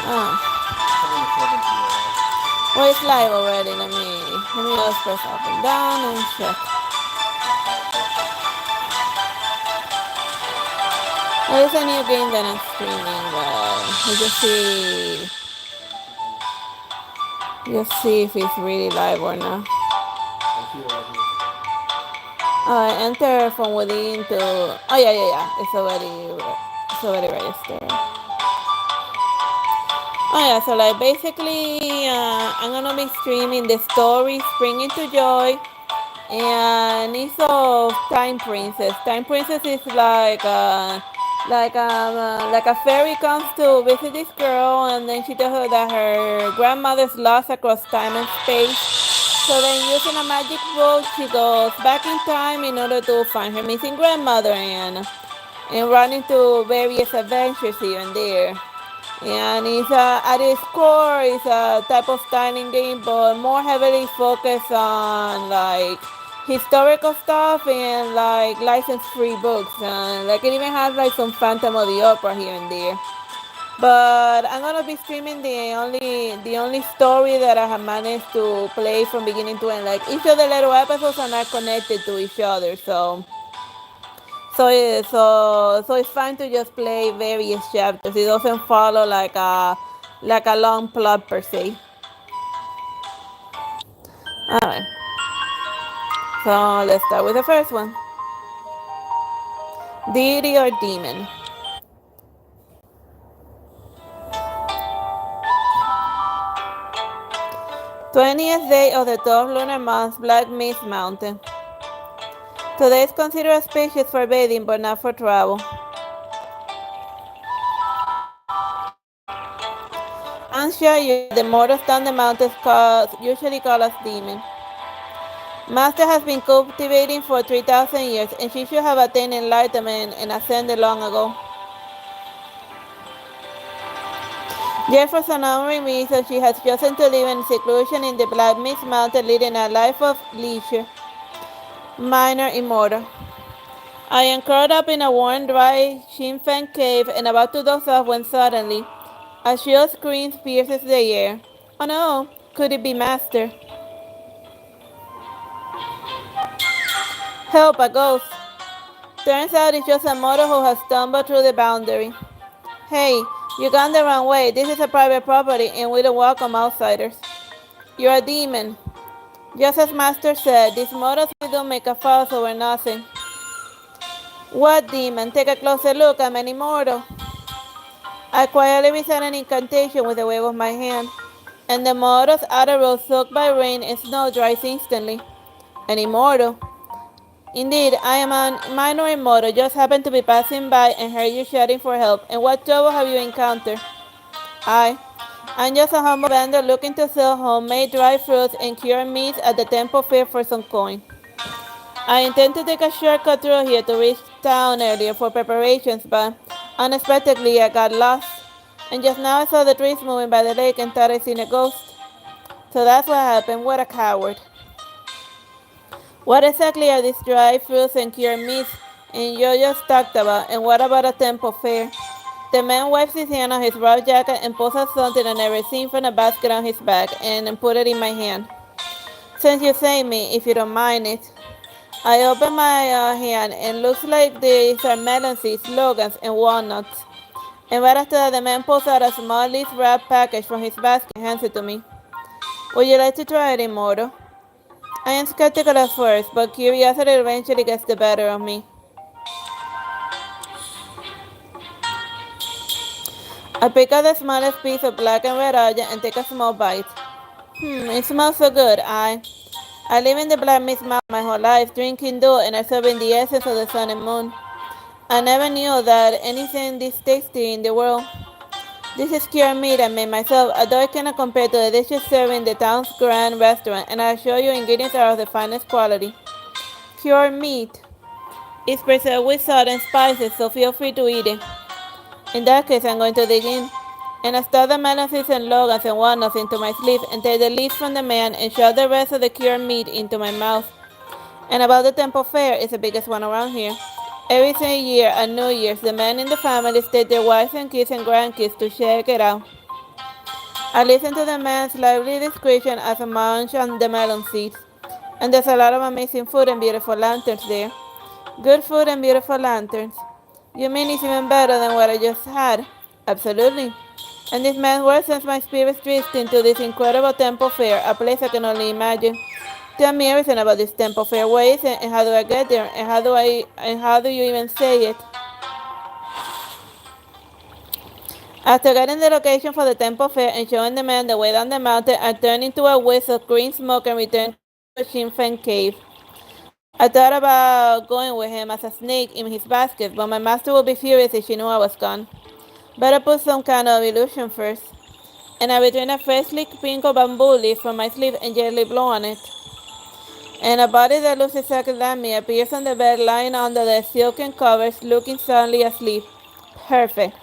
Well, it's live already. Let me just press up and down and check. Well, it's a new game that I'm streaming, but just see if it's really live or not. Enter from within to. Oh yeah. It's already registered. Oh yeah, so like basically, I'm gonna be streaming the story Spring into Joy, and it's of Time Princess. Time Princess is like a fairy comes to visit this girl, and then she tells her that her grandmother's lost across time and space. So then, using a magic book, she goes back in time in order to find her missing grandmother and run into various adventures here and there. And at its core, it's a type of styling game, but more heavily focused on like historical stuff and like license-free books. Like it even has like some Phantom of the Opera here and there. But I'm gonna be streaming the only story that I have managed to play from beginning to end. Like each of the little episodes are not connected to each other, so it's fine to just play various chapters. It doesn't follow like a long plot per se. Alright. So let's start with the first one. Deity or demon? '20th day of the 12th lunar month, Black Mist Mountain. Today is considered auspicious for bathing, but not for travel. Unsure, the mortals down the mountains usually call us demon. Master has been cultivating for 3,000 years, and she should have attained enlightenment and ascended long ago. Yet for some unknown reason, she has chosen to live in seclusion in the Black Mist Mountain, leading a life of leisure. Minor immortal. I am curled up in a warm, dry, shin-fan cave and about to doze off when suddenly a shrill scream pierces the air. Oh no, could it be Master? Help, a ghost. Turns out it's just a mortal who has stumbled through the boundary. Hey, you gone the wrong way. This is a private property and we don't welcome outsiders. You're a demon. Just as Master said, these mortals don't make a fuss over nothing. What demon? Take a closer look. I'm an immortal. I quietly recite an incantation with a wave of my hand, and the mortal's outer robe soaked by rain and snow dries instantly. An immortal? Indeed, I am a minor immortal. Just happened to be passing by and heard you shouting for help. And what trouble have you encountered? I'm just a humble vendor looking to sell homemade dry fruits and cured meats at the temple fair for some coin. I intend to take a shortcut through here to reach town earlier for preparations, but unexpectedly I got lost. And just now I saw the trees moving by the lake and thought I seen a ghost. So that's what happened. What a coward. What exactly are these dry fruits and cured meats and you just talked about? And what about a temple fair? The man wipes his hand on his rough jacket and pulls out something I never seen from a basket on his back and put it in my hand. Since you saved me, if you don't mind it. I open my hand and looks like these are melon seeds, logans, and walnuts. And right after that, the man pulls out a small leaf wrap package from his basket and hands it to me. Would you like to try it, immortal? I am skeptical at first, but curiosity eventually gets the better of me. I pick up the smallest piece of black and red algae and take a small bite. It smells so good. I live in the Black Mist Mountain my whole life, drinking dew and absorbing the essence of the sun and moon. I never knew that anything this tasty in the world. This is cured meat I made myself, although it cannot compare to the dishes served in the town's grand restaurant, and I assure you ingredients are of the finest quality. Cured meat is preserved with salt and spices, so feel free to eat it. In that case, I'm going to dig in. And I stuff the melon seeds and logans and walnuts into my sleeve and take the leaves from the man and shove the rest of the cured meat into my mouth. And about the temple fair, it's the biggest one around here. Every single year at New Year's, the men in the family take their wives and kids and grandkids to check it out. I listened to the man's lively description as I munched on the melon seeds. And there's a lot of amazing food and beautiful lanterns there. Good food and beautiful lanterns. You mean it's even better than what I just had? Absolutely. And this man's word sends my spirits drifting to this incredible temple fair, a place I can only imagine. Tell me everything about this temple fair. Where is it and how do I get there? And how do you even say it? After getting the location for the temple fair and showing the man the way down the mountain, I turned into a wisp of green smoke and returned to the Sinn Féin cave. I thought about going with him as a snake in his basket, but my master would be furious if she knew I was gone. Better put some kind of illusion first. And I returned a freshly sprinkled bamboo leaf from my sleeve and gently blow on it. And a body that looks exactly like me appears on the bed lying under the silken covers, looking soundly asleep. Perfect.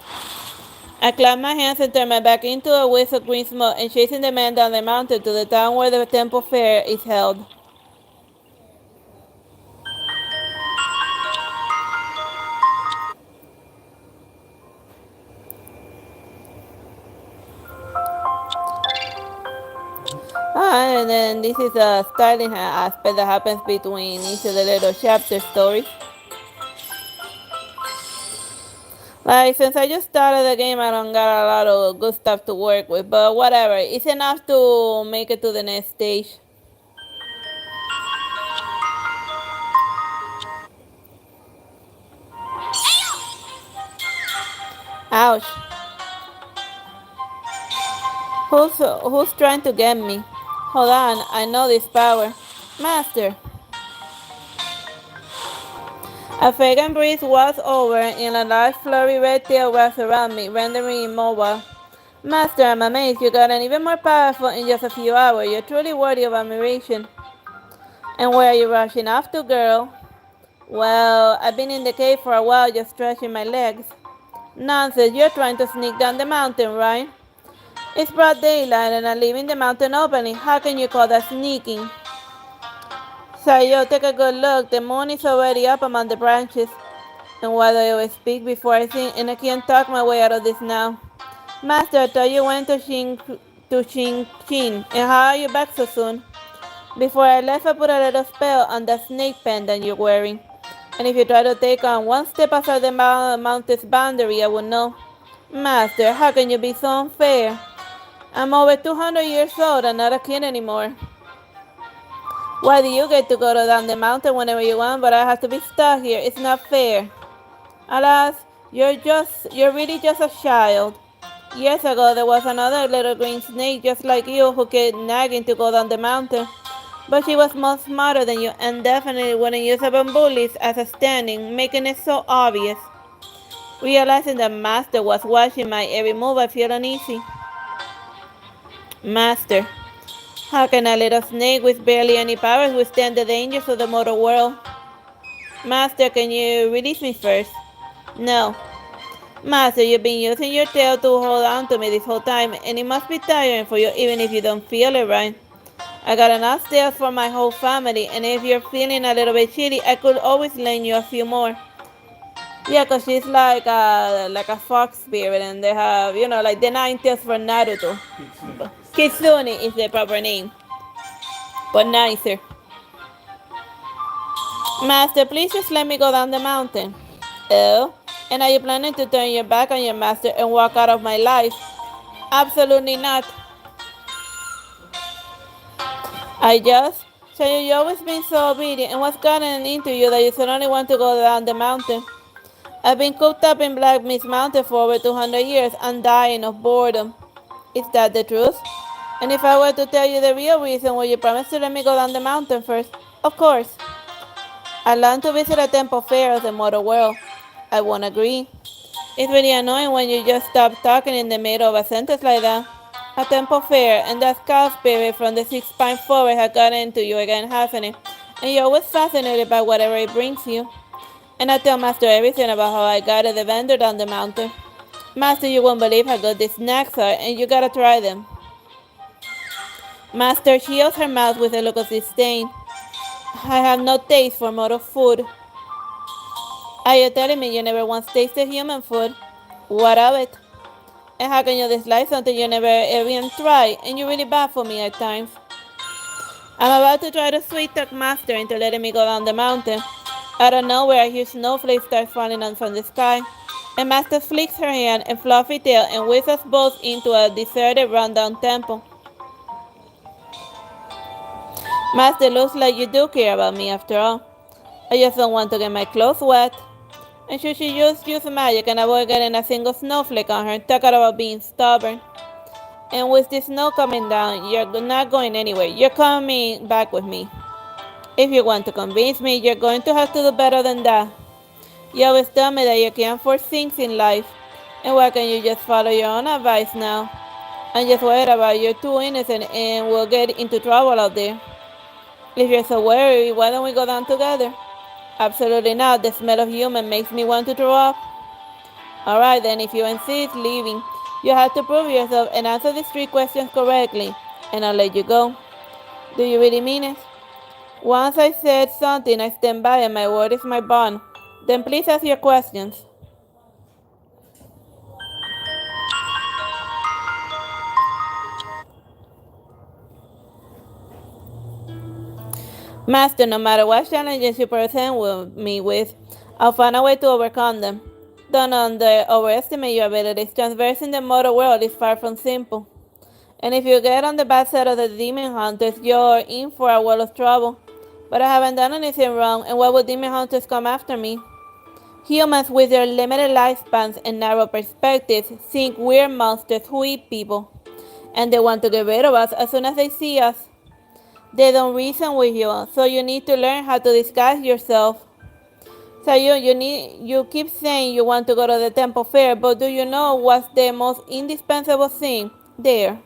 I clapped my hands and turned my back into a wisp of green smoke and chasing the man down the mountain to the town where the temple fair is held. And then this is a styling aspect that happens between each of the little chapter stories. Like, since I just started the game, I don't got a lot of good stuff to work with, but whatever. It's enough to make it to the next stage. Ouch. Who's trying to get me? Hold on, I know this power. Master. A fragrant breeze was over, and a large flurry red tail wrapped around me, rendering me immobile. Master, I'm amazed you got an even more powerful in just a few hours. You're truly worthy of admiration. And where are you rushing off to, girl? Well, I've been in the cave for a while just stretching my legs. Nonsense, you're trying to sneak down the mountain, right? It's broad daylight and I'm leaving the mountain opening. How can you call that sneaking? Sayo, take a good look. The moon is already up among the branches. And why do I always speak before I sing? And I can't talk my way out of this now. Master, I thought you went to Shin Chin. And how are you back so soon? Before I left, I put a little spell on the snake pendant you're wearing. And if you try to take on one step outside the mountain's boundary, I will know. Master, how can you be so unfair? I'm over 200 years old and not a kid anymore. Why do you get to go down the mountain whenever you want, but I have to be stuck here? It's not fair. Alas, you're really just a child. Years ago, there was another little green snake just like you who kept nagging to go down the mountain. But she was much smarter than you and definitely wouldn't use a bamboo leaf as a standing, making it so obvious. Realizing that Master was watching my every move, I feel uneasy. Master, how can a little snake with barely any powers withstand the dangers of the mortal world? Master, can you release me first? No. Master, you've been using your tail to hold on to me this whole time, and it must be tiring for you even if you don't feel it right. I got enough tails for my whole family, and if you're feeling a little bit chilly, I could always lend you a few more. Yeah, 'cause she's like a fox spirit, and they have, like the nine tails for Naruto. Kitsune is the proper name, but nicer. Master, please just let me go down the mountain. Oh? And are you planning to turn your back on your master and walk out of my life? Absolutely not. I just, so you always been so obedient, and what's gotten into you that you suddenly want to go down the mountain? I've been cooped up in Black Mist Mountain for over 200 years. I'm dying of boredom. Is that the truth? And if I were to tell you the real reason, will you promise to let me go down the mountain first? Of course. I long to visit a temple fair of the mortal world. I won't agree. It's really annoying when you just stop talking in the middle of a sentence like that. A temple fair, and that cow spirit from the six-pine forest has gotten into you again, hasn't it? And you're always fascinated by whatever it brings you. And I tell Master everything about how I got the vendor down the mountain. Master, you won't believe how good these snacks are, and you gotta try them. Master shields her mouth with a look of disdain. I have no taste for mortal food. Are you telling me you never once tasted human food? What of it? And how can you dislike something you never even tried? And you're really bad for me at times. I'm about to try to sweet talk Master into letting me go down the mountain. Out of nowhere, a huge snowflake starts falling down from the sky. And Master flicks her hand and fluffy tail and whips us both into a deserted, rundown temple. Master, looks like you do care about me after all. I just don't want to get my clothes wet. And should she just use magic and avoid getting a single snowflake on her, talk about being stubborn. And with the snow coming down, you're not going anywhere. You're coming back with me. If you want to convince me, you're going to have to do better than that. You always tell me that you can't force things in life. And why can't you just follow your own advice now? I'm just worried about you're too innocent and we'll get into trouble out there. If you're so worried, why don't we go down together? Absolutely not. The smell of human makes me want to throw up. Alright then, if you insist leaving, you have to prove yourself and answer these 3 questions correctly, and I'll let you go. Do you really mean it? Once I said something, I stand by and my word is my bond. Then please ask your questions. Master, no matter what challenges you present me with, I'll find a way to overcome them. Don't overestimate your abilities. Transversing the mortal world is far from simple. And if you get on the bad side of the demon hunters, you're in for a world of trouble. But I haven't done anything wrong, and why would demon hunters come after me? Humans with their limited lifespans and narrow perspectives think we're monsters who eat people. And they want to get rid of us as soon as they see us. They don't reason with you, so you need to learn how to disguise yourself. So you keep saying you want to go to the temple fair, but do you know what's the most indispensable thing there?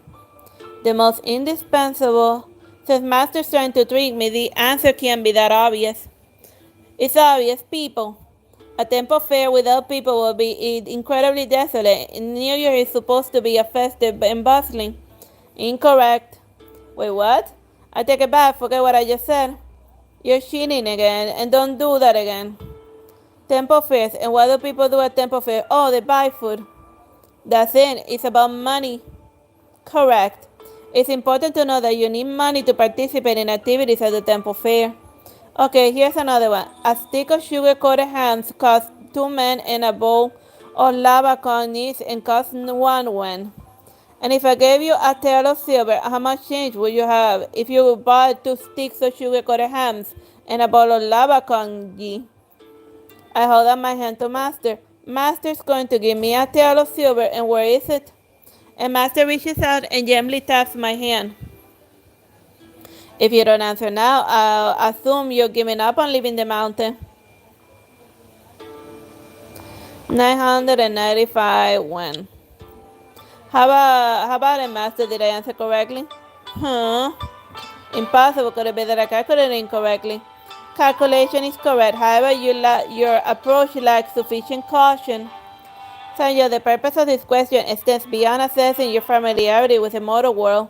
The most indispensable. Since Master's trying to trick me, the answer can't be that obvious. It's obvious, people. A temple fair without people will be incredibly desolate. New Year is supposed to be a festive and bustling. Incorrect. Wait, what? I take it back, forget what I just said. You're cheating again, and don't do that again. Temple fairs, and what do people do at temple fair? Oh, they buy food. That's it, it's about money. Correct. It's important to know that you need money to participate in activities at the temple fair. Okay, here's another one. A stick of sugar-coated hams costs 2 men and a bowl of lava conies and costs 1 wen. And if I gave you a tael of silver, how much change would you have if you bought 2 sticks of sugar-coated hams and a bowl of lava congee? I hold out my hand to Master. Master's going to give me a tael of silver, and where is it? And Master reaches out and gently taps my hand. If you don't answer now, I'll assume you're giving up on leaving the mountain. 995 wen. How about it, Master? Did I answer correctly? Huh? Impossible. Could it be that I calculated incorrectly? Calculation is correct. However, your approach lacks sufficient caution. Sanyo, the purpose of this question extends beyond assessing your familiarity with the mortal world.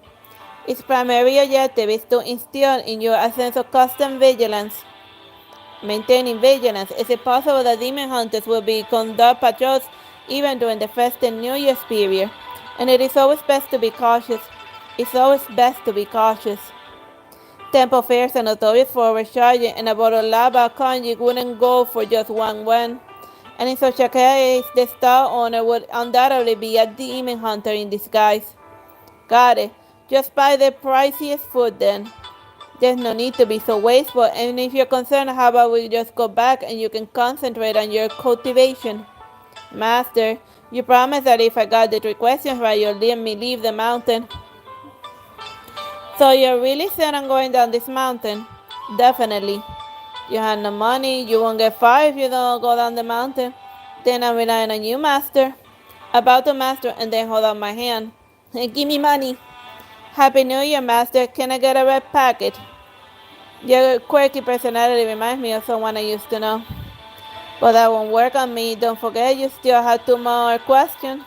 Its primary objective is to instill in you a sense of constant vigilance. Maintaining vigilance. Is it possible that demon hunters will be conduct patrols even during the festive New Year's period? And it is always best to be cautious. It's always best to be cautious. Temple fairs are notorious for overcharging, and a bottle of lava congee wouldn't go for just 1 wen. And in such a case, the stall owner would undoubtedly be a demon hunter in disguise. Got it. Just buy the priciest food then. There's no need to be so wasteful, and if you're concerned, how about we just go back and you can concentrate on your cultivation? Master, you promised that if I got the 3 questions right, you'll let me leave the mountain. So you're really set on going down this mountain? Definitely. You have no money, you won't get far if you don't go down the mountain. Then I'm relying on you, Master. About to Master, and then hold out my hand. Give me money. Happy New Year, Master. Can I get a red packet? Your quirky personality reminds me of someone I used to know. But that won't work on me. Don't forget, you still have 2 more questions.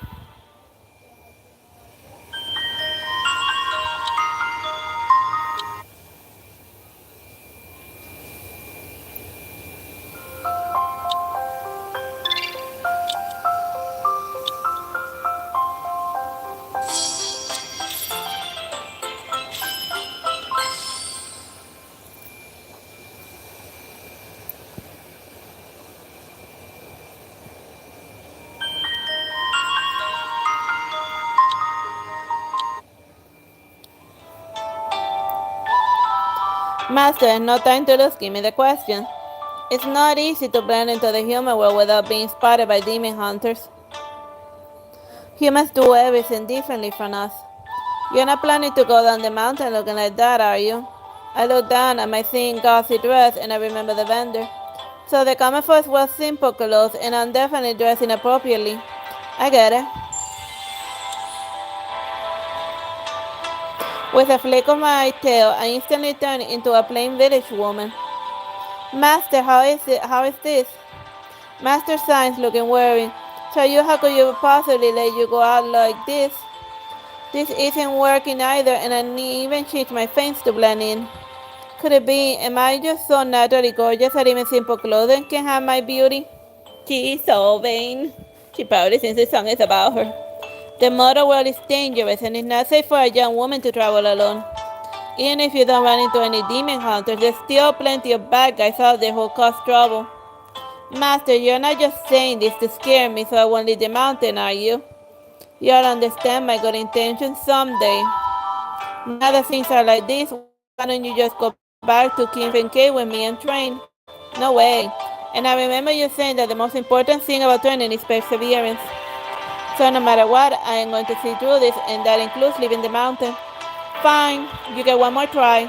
Master, no time to lose. Give me the question. It's not easy to blend into the human world without being spotted by demon hunters. Humans do everything differently from us. You're not planning to go down the mountain looking like that, are you? I look down at my thin, gauzy dress and I remember the vendor. So the common first was simple clothes and I'm definitely dressed inappropriately. I get it. With a flick of my tail, I instantly turned into a plain village woman. Master, how is it? How is this? Master signs looking worried. So how could you possibly let you go out like this? This isn't working either and I need even change my face to blend in. Could it be, am I just so naturally gorgeous that even simple clothing can have my beauty? She's so vain. She probably thinks the song is about her. The modern world is dangerous and it's not safe for a young woman to travel alone. Even if you don't run into any demon hunters, there's still plenty of bad guys out there who cause trouble. Master, you're not just saying this to scare me so I won't leave the mountain, are you? You'll understand my good intentions someday. Now that things are like this, why don't you just go back to King Cave with me and train? No way. And I remember you saying that the most important thing about training is perseverance. So no matter what, I am going to see through this, and that includes leaving the mountain. Fine, you get one more try.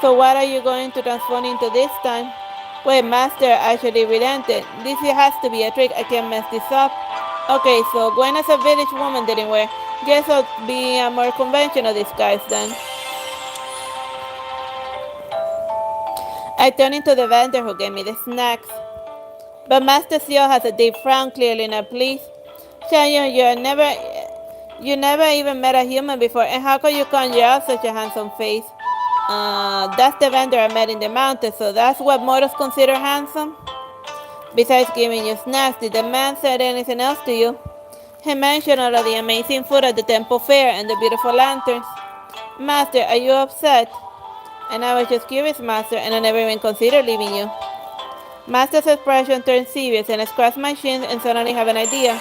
So what are you going to transform into this time? Wait, Master actually relented. This has to be a trick. I can't mess this up. Okay, so going as a village woman didn't work. Guess I'll be a more conventional disguise then. I turned into the vendor who gave me the snacks. But Master Seal has a deep frown, clearly not pleased. Shanyon, you never even met a human before, and how could you conjure up such a handsome face? That's the vendor I met in the mountains, so that's what mortals consider handsome? Besides giving you snacks, did the man say anything else to you? He mentioned all of the amazing food at the temple fair and the beautiful lanterns. Master, are you upset? And I was just curious, Master, and I never even considered leaving you. Master's expression turned serious, and I scratched my chin and suddenly have an idea.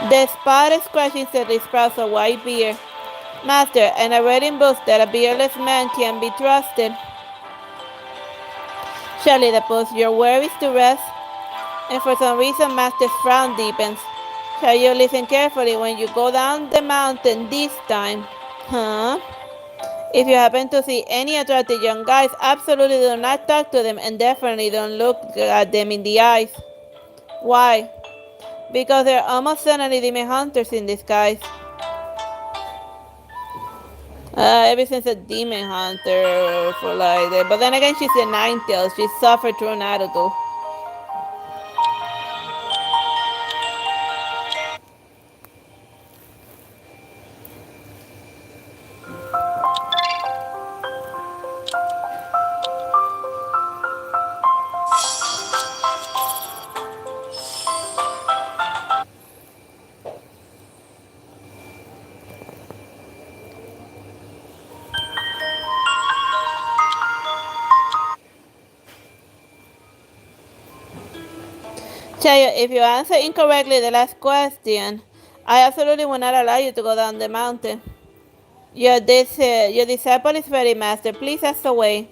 The spot scratching certainly sprouts a white beard. Master, and I read in books that a beardless man can be trusted. Surely that puts your worries to rest. And for some reason, Master's frown deepens. Shall you listen carefully when you go down the mountain this time? Huh? If you happen to see any attractive young guys, absolutely do not talk to them and definitely don't look at them in the eyes. Why? Because they're almost certainly demon hunters in disguise. Ever since a demon hunter for like that. But then again, she's a nine-tails. She suffered through an attitude. Chayo, if you answer incorrectly the last question, I absolutely will not allow you to go down the mountain. Your disciple is ready, Master. Please ask away.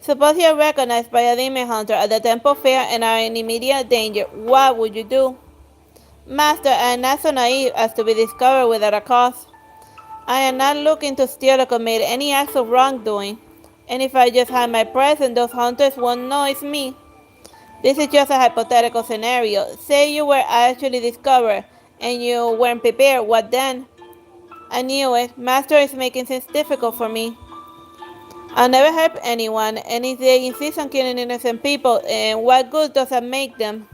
Suppose you're recognized by a demon hunter at the temple fair and are in immediate danger. What would you do? Master, I am not so naive as to be discovered without a cause. I am not looking to steal or commit any acts of wrongdoing. And if I just hide my presence, those hunters won't know it's me. This is just a hypothetical scenario. Say you were actually discovered and you weren't prepared. What then? I knew it. Master is making things difficult for me. I'll never hurt anyone, and if they insist on killing innocent people, and what good does that make them?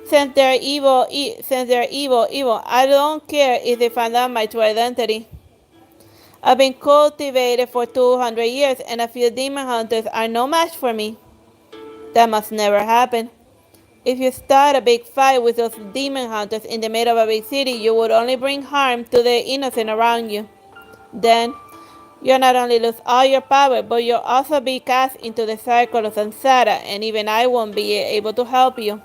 Since they're evil, I don't care if they find out my true identity. I've been cultivated for 200 years, and a few demon hunters are no match for me. That must never happen. If you start a big fight with those demon hunters in the middle of a big city, you would only bring harm to the innocent around you. Then, you'll not only lose all your power, but you'll also be cast into the cycle of samsara, and even I won't be able to help you.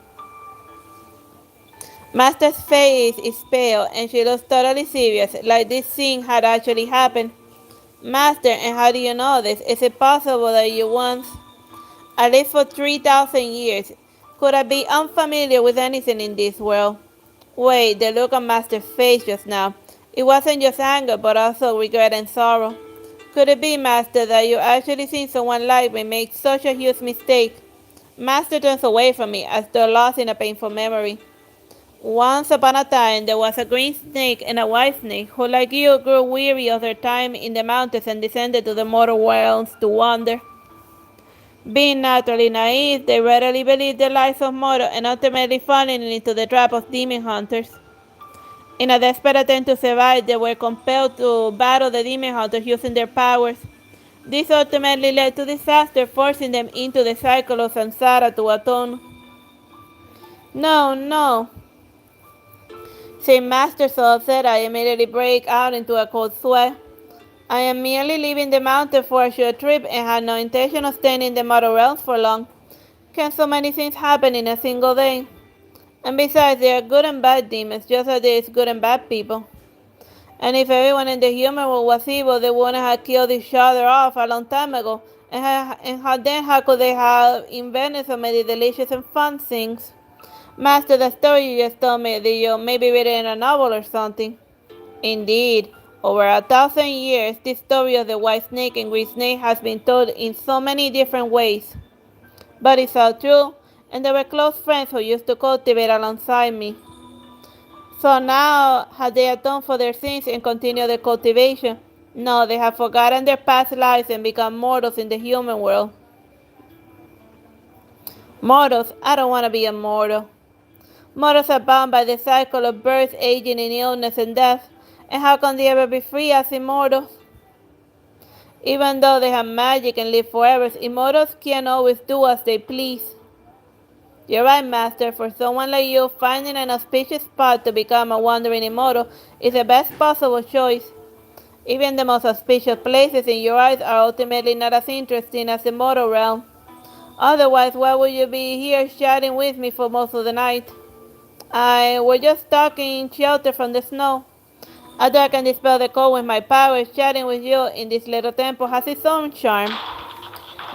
Master's face is pale, and she looks totally serious, like this thing had actually happened. Master, and how do you know this? Is it possible that you once, at least for 3,000 years, could I be unfamiliar with anything in this world? Wait, the look on Master's face just now. It wasn't just anger, but also regret and sorrow. Could it be, Master, that you actually seen someone like me make such a huge mistake? Master turns away from me as though lost in a painful memory. Once upon a time, there was a green snake and a white snake who, like you, grew weary of their time in the mountains and descended to the mortal realms to wander. Being naturally naive, they readily believed the lies of mortals and ultimately falling into the trap of demon hunters. In a desperate attempt to survive, they were compelled to battle the demon hunters using their powers. This ultimately led to disaster, forcing them into the cycle of samsara to atone. No, no, said Master, so upset I immediately break out into a cold sweat. I am merely leaving the mountain for a short trip and had no intention of staying in the Mortal Realms for long. Can so many things happen in a single day? And besides, there are good and bad demons, just as there is good and bad people. And if everyone in the human world was evil, they wouldn't have killed each other off a long time ago. How could they have invented so many delicious and fun things? Master, the story you just told me that you maybe read it in a novel or something. Indeed, over 1,000 years, this story of the white snake and green snake has been told in so many different ways. But it's all true, and they were close friends who used to cultivate alongside me. So now, have they atoned for their sins and continued their cultivation? No, they have forgotten their past lives and become mortals in the human world. Mortals? I don't want to be a mortal. Mortals are bound by the cycle of birth, aging, and illness and death. And how can they ever be free as immortals? Even though they have magic and live forever, immortals can't always do as they please. You're right, Master. For someone like you, finding an auspicious spot to become a wandering immortal is the best possible choice. Even the most auspicious places in your eyes are ultimately not as interesting as the mortal realm. Otherwise, why would you be here chatting with me for most of the night? We're just talking shelter from the snow. Although I can dispel the cold with my powers, chatting with you in this little temple has its own charm.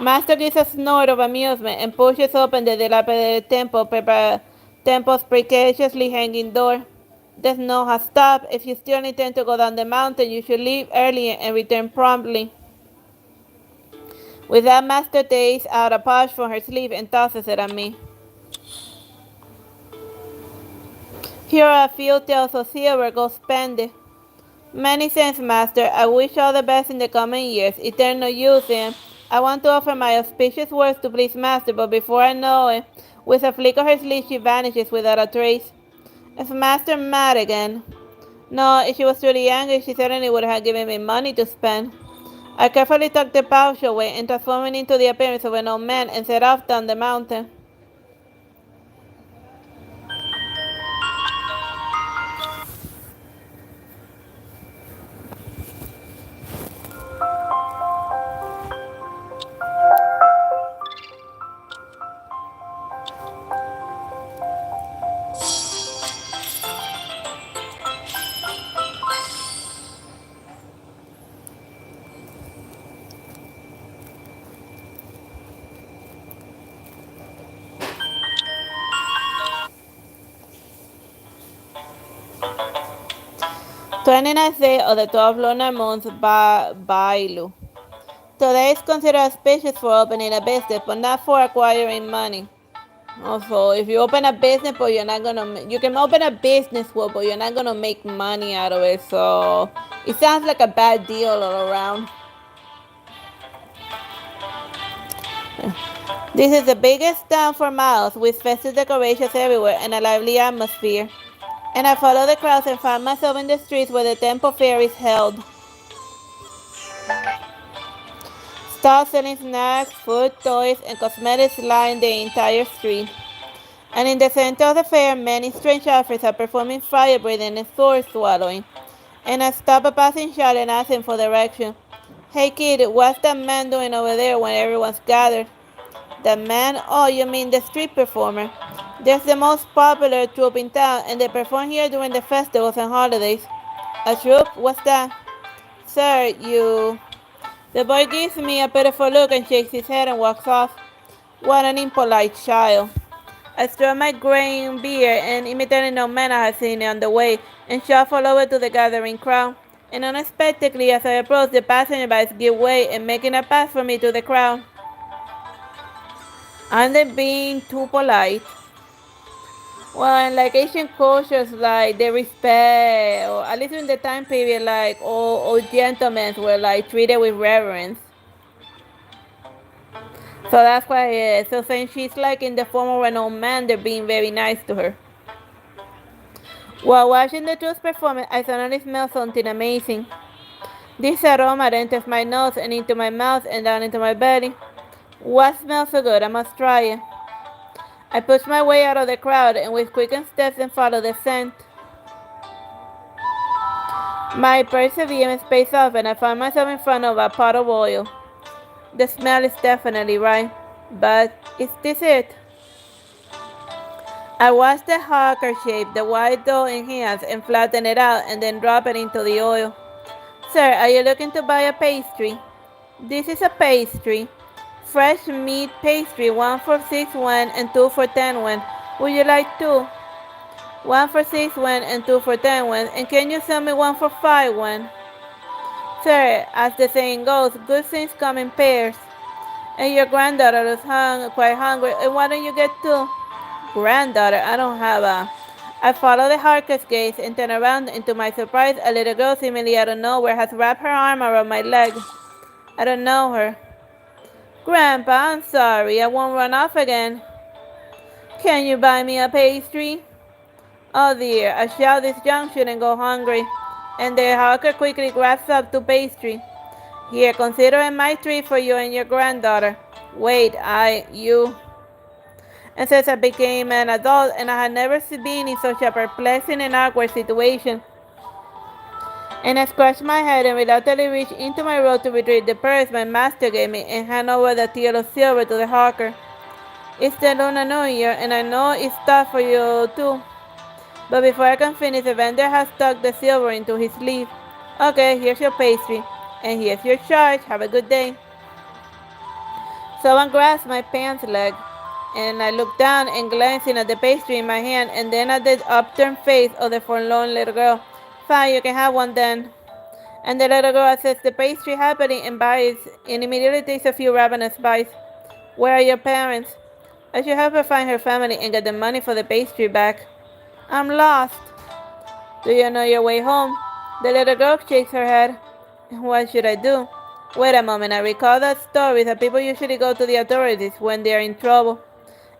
Master gives a snort of amusement and pushes open the dilapidated temple's precariously hanging door. The snow has stopped. If you still intend to go down the mountain, you should leave early and return promptly. With that, Master takes out a pouch from her sleeve and tosses it at me. Here are a few taels of silver. Go spend it. Many thanks, Master. I wish all the best in the coming years. Eternal youth, and I want to offer my auspicious words to please Master, but before I know it, with a flick of her sleeve, she vanishes without a trace. Is Master mad again? No, if she was really angry, she certainly would have given me money to spend. I carefully tucked the pouch away and transformed it into the appearance of an old man and set off down the mountain. 29th day of the 12th lunar month, Bailu. Today is considered auspicious for opening a business, but not for acquiring money. Also, if you open a business, but you're not gonna, you can open a business, but you're not gonna make money out of it. So it sounds like a bad deal all around. This is the biggest town for miles, with festive decorations everywhere and a lively atmosphere. And I follow the crowds and find myself in the streets where the temple fair is held. Stalls selling snacks, food, toys, and cosmetics line the entire street. And in the center of the fair, many strange outfits are performing fire breathing and sword swallowing. And I stop a passing child and ask him for direction. Hey kid, what's that man doing over there when everyone's gathered? The man? Oh, you mean the street performer. They're the most popular troupe in town, and they perform here during the festivals and holidays. A troupe? What's that? Sir, you... The boy gives me a pitiful look and shakes his head and walks off. What an impolite child. I stroke my graying beard and imitating no man I had seen on the way and shuffle over to the gathering crowd. And unexpectedly, as I approach, the passersby give way and making a pass for me to the crowd. Aren't they being too polite? Well, in like Asian cultures, like they respect, or at least in the time period, like all gentlemen were like treated with reverence. So that's why, so since she's like in the form of an old man, they're being very nice to her. While watching the troops performance, I suddenly smelled something amazing. This aroma enters my nose and into my mouth and down into my belly. What smells so good? I must try it. I pushed my way out of the crowd and with quickened steps and followed the scent. My perseverance pays off and I found myself in front of a pot of oil. The smell is definitely right, but is this it? I washed the hawker shape, the white dough in hands and flatten it out and then drop it into the oil. Sir, are you looking to buy a pastry? This is a pastry. Fresh meat pastry, 1 for 6 won and 2 for 10 won. Would you like 2? 1 for 6 won and 2 for 10 won. And can you sell me 1 for 5 won? Sir, as the saying goes, good things come in pairs. And your granddaughter looks quite hungry. And why don't you get 2? Granddaughter, I don't have a... I follow the Harker's gaze and turn around, and to my surprise, a little girl seemingly out of nowhere has wrapped her arm around my leg. I don't know her. Grandpa, I'm sorry, I won't run off again. Can you buy me a pastry? Oh dear, I shout this junction and go hungry. And the hawker quickly grabs up 2 pastry. Here, consider it my treat for you and your granddaughter. Wait, you... And since I became an adult and I had never been in such a perplexing and awkward situation. And I scratched my head and reluctantly reached into my robe to retrieve the purse my master gave me and hand over the teal of silver to the hawker. It's the Lunar New Year and I know it's tough for you too. But before I can finish, the vendor has stuck the silver into his sleeve. Okay, here's your pastry. And here's your charge. Have a good day. Someone grasped my pants leg. And I looked down and glancing at the pastry in my hand and then at the upturned face of the forlorn little girl. Fine, you can have one then. And the little girl assesses the pastry happily and buys and immediately takes a few ravenous bites. Where are your parents? I should help her find her family and get the money for the pastry back. I'm lost. Do you know your way home? The little girl shakes her head. What should I do? Wait a moment, I recall that story that people usually go to the authorities when they are in trouble.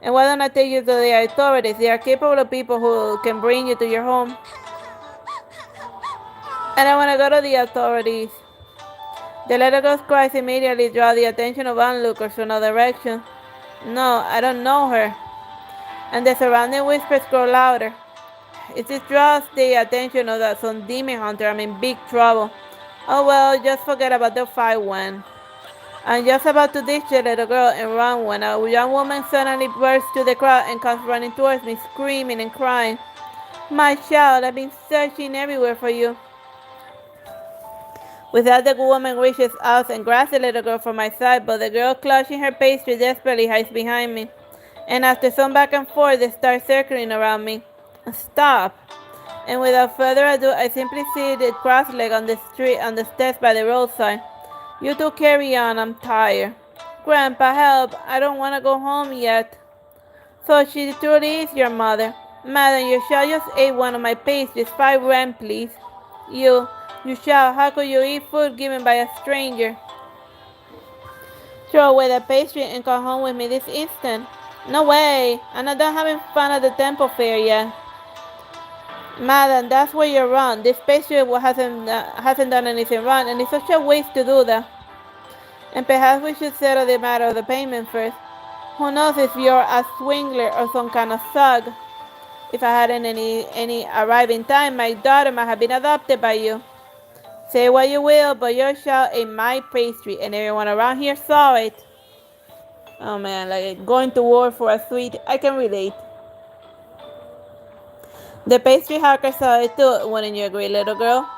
And why don't I take you to the authorities? They are capable of people who can bring you to your home. And I want to go to the authorities. The little girl's cries immediately draw the attention of onlookers from another direction. No, I don't know her. And the surrounding whispers grow louder. If this draws the attention of some demon hunter, I'm in big trouble. Oh well, just forget about the fight one. I'm just about to ditch the little girl and run when a young woman suddenly bursts to the crowd and comes running towards me, screaming and crying. My child, I've been searching everywhere for you. With that, the woman reaches out and grabs the little girl from my side, but the girl, clutching her pastry desperately, hides behind me. And after some back and forth, they start circling around me. Stop! And without further ado, I simply sit cross-legged on the street, on the steps by the roadside. You two carry on, I'm tired. Grandpa, help, I don't want to go home yet. So she truly is your mother. Madam, your child just ate one of my pastries. 5 rand, please. You child, how could you eat food given by a stranger? Throw away the pastry and come home with me this instant. No way, I'm not done having fun at the temple fair yet. Madam, that's where you're wrong. This pastry hasn't done anything wrong, and it's such a waste to do that. And perhaps we should settle the matter of the payment first. Who knows if you're a swindler or some kind of thug? If I hadn't any arriving time, my daughter might have been adopted by you. Say what you will, but your child ate my pastry, and everyone around here saw it. Oh man, like going to war for a sweet, I can relate. The pastry hawker saw it too, wouldn't you agree, little girl?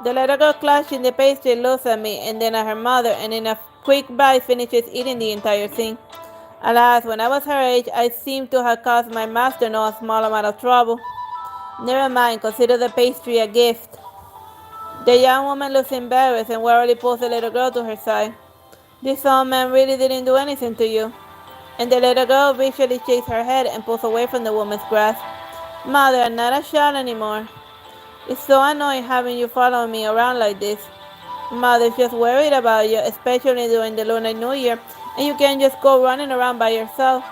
The little girl clutching the pastry looks at me and then at her mother, and in a quick bite finishes eating the entire thing. Alas, when I was her age, I seemed to have caused my master no small amount of trouble. Never mind, consider the pastry a gift. The young woman looks embarrassed and wearily pulls the little girl to her side. This old man really didn't do anything to you. And the little girl visually shakes her head and pulls away from the woman's grasp. Mother, I'm not a child anymore. It's so annoying having you follow me around like this. Mother's just worried about you, especially during the Lunar New Year, and you can't just go running around by yourself.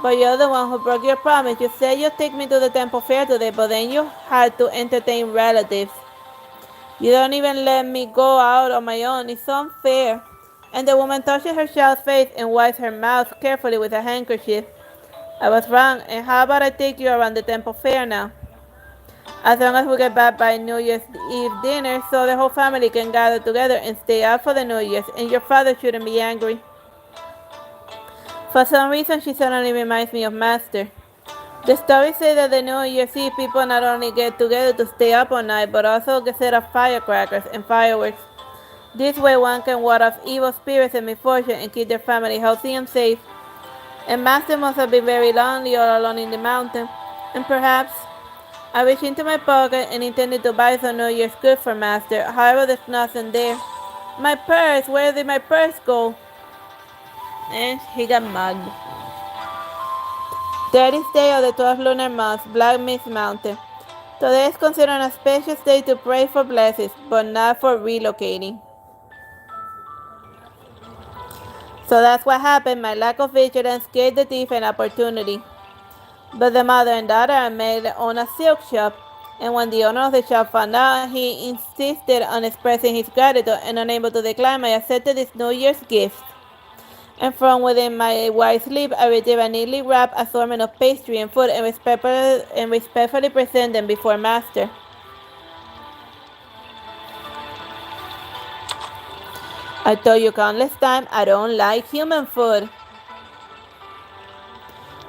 But you're the one who broke your promise. You said you'd take me to the temple fair today, but then you had to entertain relatives. You don't even let me go out on my own. It's unfair. And the woman touches her child's face and wipes her mouth carefully with a handkerchief. I was wrong, and how about I take you around the temple fair now? As long as we get back by New Year's Eve dinner, so the whole family can gather together and stay out for the New Year's, and your father shouldn't be angry. For some reason, she suddenly reminds me of Master. The stories say that the New Year's Eve people not only get together to stay up all night, but also set off firecrackers and fireworks. This way one can ward off evil spirits and misfortune and keep their family healthy and safe. And Master must have been very lonely all alone in the mountain. And perhaps I reached into my pocket and intended to buy some New Year's goods for Master. However, there's nothing there. My purse! Where did my purse go? And he got mugged. 30th day of the 12th lunar month, Black Mist Mountain. Today is considered an auspicious day to pray for blessings, but not for relocating. So that's what happened. My lack of vigilance gave the thief an opportunity. But the mother and daughter met own a silk shop, and when the owner of the shop found out, he insisted on expressing his gratitude, and unable to decline, I accepted this New Year's gift. And from within my white sleeve, I retrieved a neatly wrapped assortment of pastry and food and respectfully present them before Master. I told you countless times I don't like human food.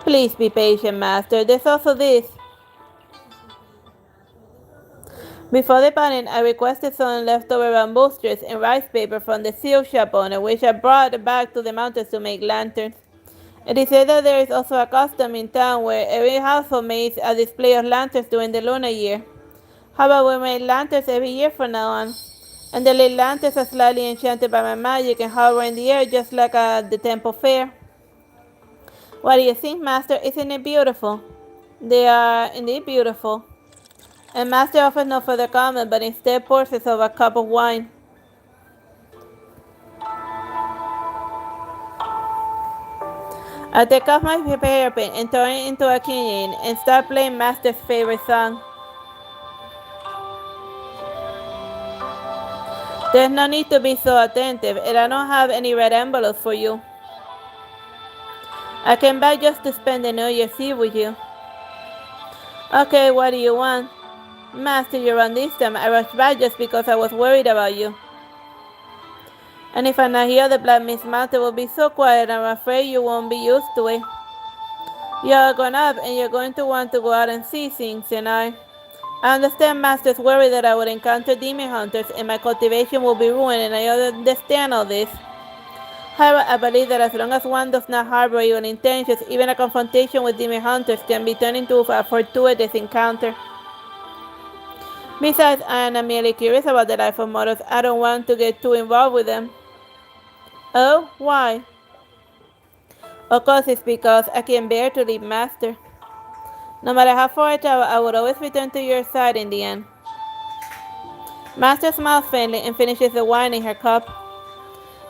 Please be patient, Master. There's also this. Before departing, I requested some leftover bamboo strips and rice paper from the seal shop owner, which I brought back to the mountains to make lanterns. It is said that there is also a custom in town where every household makes a display of lanterns during the lunar year. How about we make lanterns every year from now on? And the little lanterns are slightly enchanted by my magic and hover in the air just like at the temple fair. What do you think, Master? Isn't it beautiful? They are indeed beautiful. And Master offers no further comment, but instead pours us over a cup of wine. I take off my hairpin and turn it into a keychain and start playing Master's favorite song. There's no need to be so attentive, and I don't have any red envelopes for you. I came back just to spend the New Year's Eve with you. Okay, what do you want? Master, you're on this time. I rushed back just because I was worried about you. And if I'm not here, the Black Mist Mountain will be so quiet, I'm afraid you won't be used to it. You're grown up and you're going to want to go out and see things, and I understand Master's worry that I would encounter demon hunters and my cultivation will be ruined, and I understand all this. However, I believe that as long as one does not harbor evil intentions, even a confrontation with demon hunters can be turned into a fortuitous encounter. Besides, I am not merely curious about the life of mortals. I don't want to get too involved with them. Oh, why? Of course, it's because I can bear to leave Master. No matter how far I travel, I would always return to your side in the end. Master smiles faintly and finishes the wine in her cup.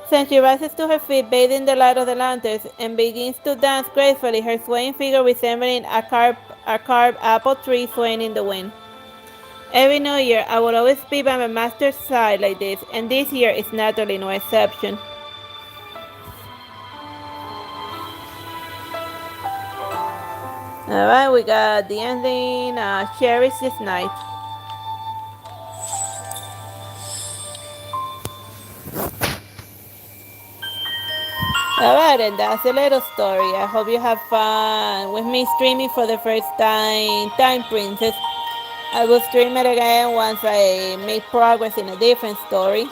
Then she rises to her feet, bathed in the light of the lanterns, and begins to dance gracefully, her swaying figure resembling a carved apple tree swaying in the wind. Every New Year, I will always be by my Master's side like this, and this year is naturally no exception. Alright, we got the ending, cherish this night. Alright, and that's a little story. I hope you have fun with me streaming for the first time, Time Princess. I will stream it again once I make progress in a different story.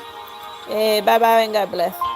Bye bye and God bless.